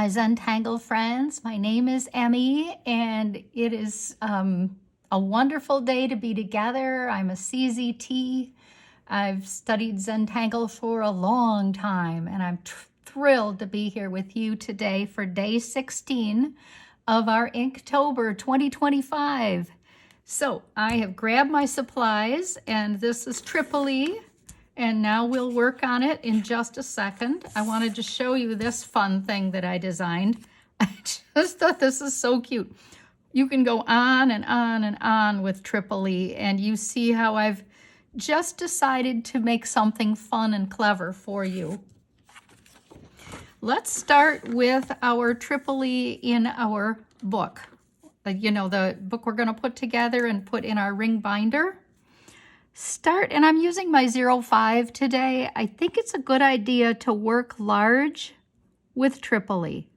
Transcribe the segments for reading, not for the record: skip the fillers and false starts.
my Zentangle friends. My name is Emmy, and it is a wonderful day to be together. I'm a CZT. I've studied Zentangle for a long time, and I'm thrilled to be here with you today for day 16 of our Inktober 2025. So I have grabbed my supplies, and this is Tripoli. And now we'll work on it in just a second. I wanted to show you this fun thing that I designed. I just thought this is so cute. You can go on and on and on with Tripoli, and you see how I've just decided to make something fun and clever for you. Let's start with our Tripoli in our book. You know, the book we're going to put together and put in our ring binder. And I'm using my 05 today. I think it's a good idea to work large with Tripoli.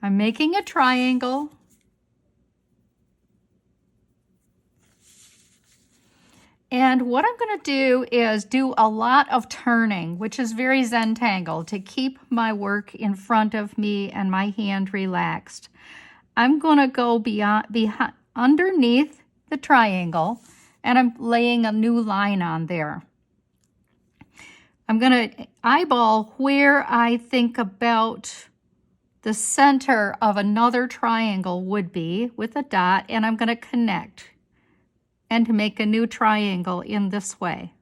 I'm making a triangle. And what I'm going to do is do a lot of turning, which is very Zentangle, to keep my work in front of me and my hand relaxed. I'm going to go behind, underneath the triangle, and I'm laying a new line on there. I'm going to eyeball where I think about the center of another triangle would be with a dot, and I'm going to connect and make a new triangle in this way.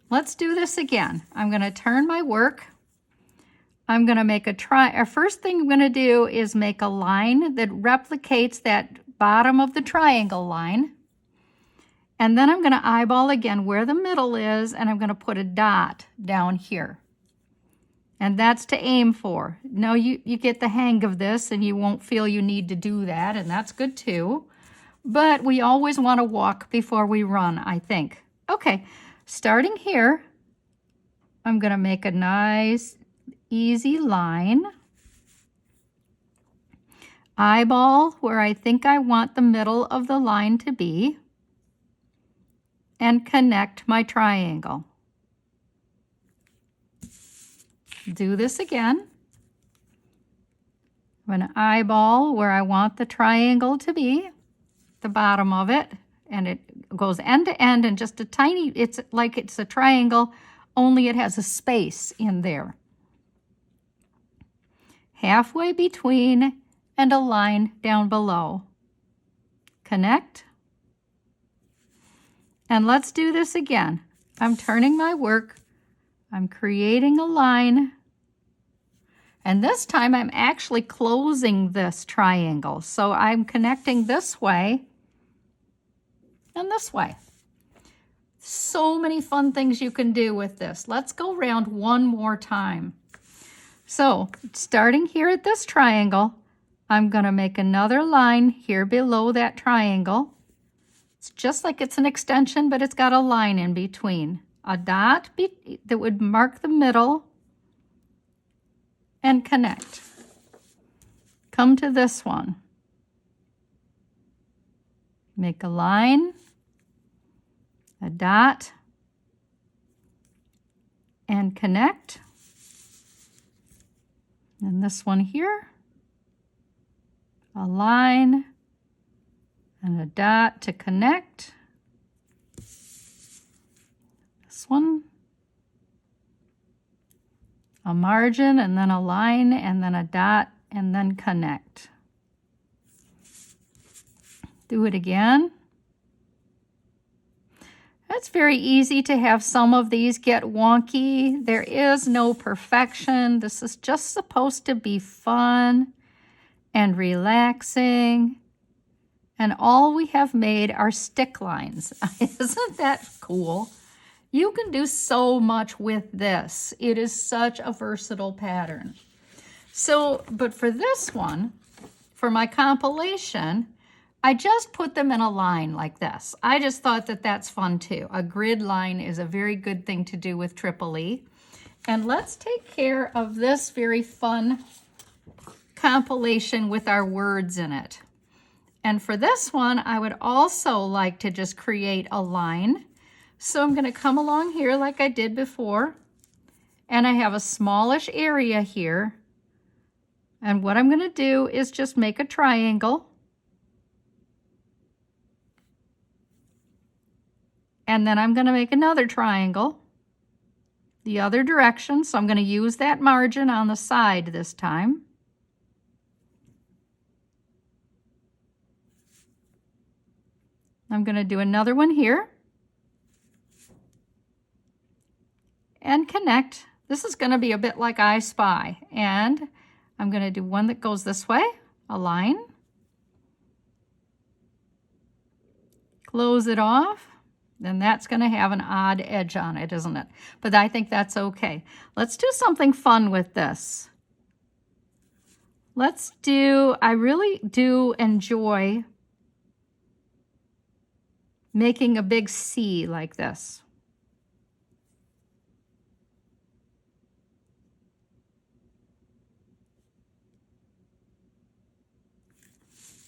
Let's do this again. I'm going to turn my work. I'm going to make first thing I'm going to do is make a line that replicates that bottom of the triangle line. And then I'm going to eyeball again where the middle is, and I'm going to put a dot down here. And that's to aim for. Now you get the hang of this, and you won't feel you need to do that, and that's good too. But we always want to walk before we run, I think. Okay, starting here, I'm going to make a nice, easy line. Eyeball where I think I want the middle of the line to be, and connect my triangle. Do this again. I'm going to eyeball where I want the triangle to be, the bottom of it, and it goes end to end, and just a tiny, it's like it's a triangle, only it has a space in there. Halfway between and a line down below. Connect. And let's do this again. I'm turning my work. I'm creating a line. And this time I'm actually closing this triangle. So I'm connecting this way and this way. So many fun things you can do with this. Let's go around one more time. So starting here at this triangle, I'm going to make another line here below that triangle. It's just like it's an extension, but it's got a line in between. A dot that would mark the middle, and connect. Come to this one. Make a line, a dot, and connect. And this one here, a line, and a dot to connect. This one, a margin, and then a line, and then a dot, and then connect. Do it again. It's very easy to have some of these get wonky. There is no perfection. This is just supposed to be fun and relaxing. And all we have made are stick lines. Isn't that cool? You can do so much with this. It is such a versatile pattern. So, but for this one, for my compilation, I just put them in a line like this. I just thought that that's fun too. A grid line is a very good thing to do with Tripoli. And let's take care of this very fun compilation with our words in it. And for this one, I would also like to just create a line. So I'm going to come along here like I did before, and I have a smallish area here. And what I'm going to do is just make a triangle. And then I'm going to make another triangle the other direction. So I'm going to use that margin on the side this time. I'm going to do another one here and connect. This is going to be a bit like I Spy. And I'm going to do one that goes this way, a line. Close it off. Then that's going to have an odd edge on it, isn't it? But I think that's okay. Let's do something fun with this. I really do enjoy making a big C like this.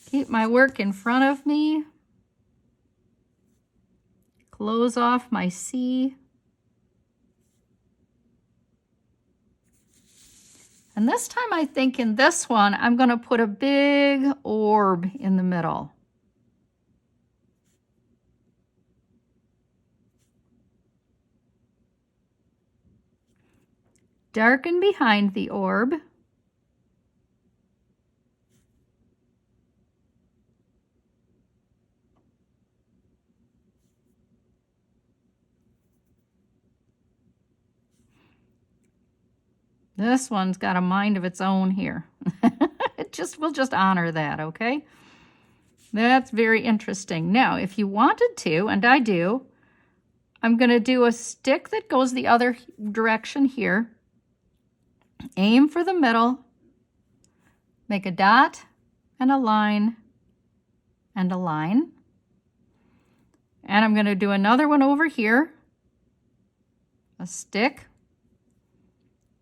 Keep my work in front of me. Close off my C. And this time I think in this one, I'm going to put a big orb in the middle. Darken behind the orb. This one's got a mind of its own here. We'll just honor that, okay? That's very interesting. Now, if you wanted to, and I do, I'm going to do a stick that goes the other direction here. Aim for the middle. Make a dot and a line and a line. And I'm going to do another one over here. A stick.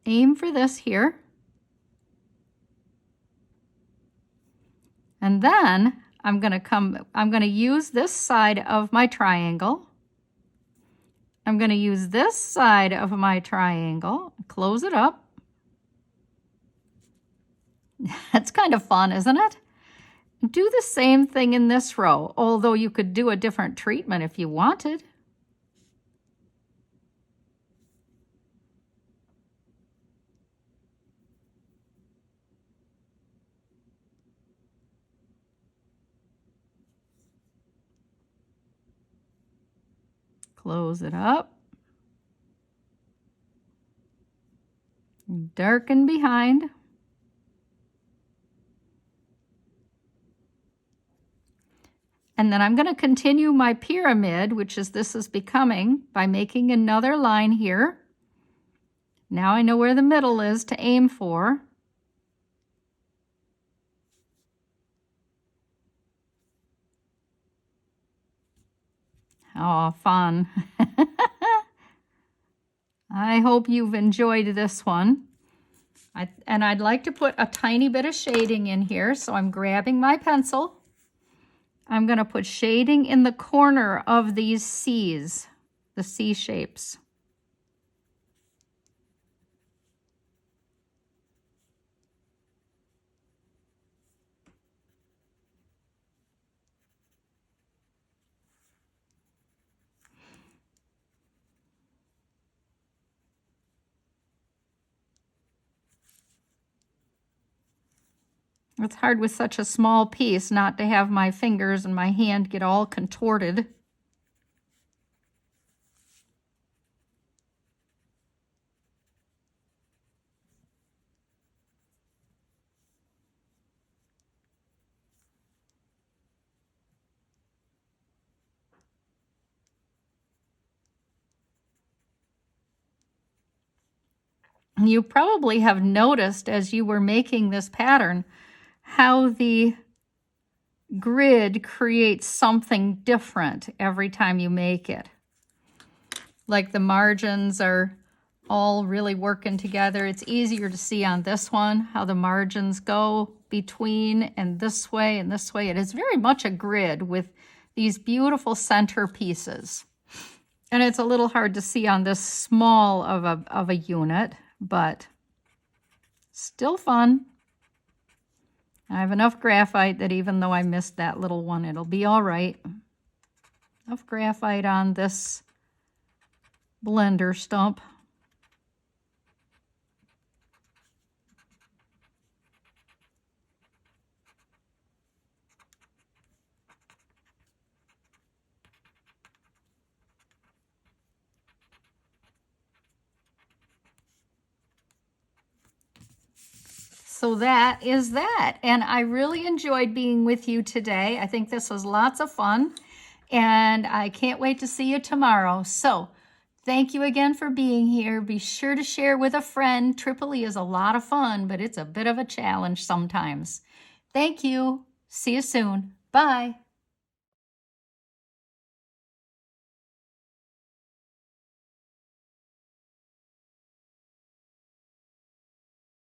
Aim for this here. And then I'm going to use this side of my triangle. I'm going to use this side of my triangle, close it up. That's kind of fun, isn't it? Do the same thing in this row, although you could do a different treatment if you wanted. Close it up. Darken behind. And then I'm going to continue my pyramid, which is this is becoming, by making another line here. Now I know where the middle is to aim for. Oh, fun. I hope you've enjoyed this one. And I'd like to put a tiny bit of shading in here, so I'm grabbing my pencil. I'm going to put shading in the corner of these C's, the C shapes. It's hard with such a small piece not to have my fingers and my hand get all contorted. You probably have noticed as you were making this pattern how the grid creates something different every time you make it. Like the margins are all really working together. It's easier to see on this one how the margins go between and this way and this way. It is very much a grid with these beautiful center pieces. And it's a little hard to see on this small of a unit, but still fun. I have enough graphite that even though I missed that little one, it'll be all right. Enough graphite on this blender stump. So that is that. And I really enjoyed being with you today. I think this was lots of fun. And I can't wait to see you tomorrow. So thank you again for being here. Be sure to share with a friend. Tripoli is a lot of fun, but it's a bit of a challenge sometimes. Thank you. See you soon. Bye.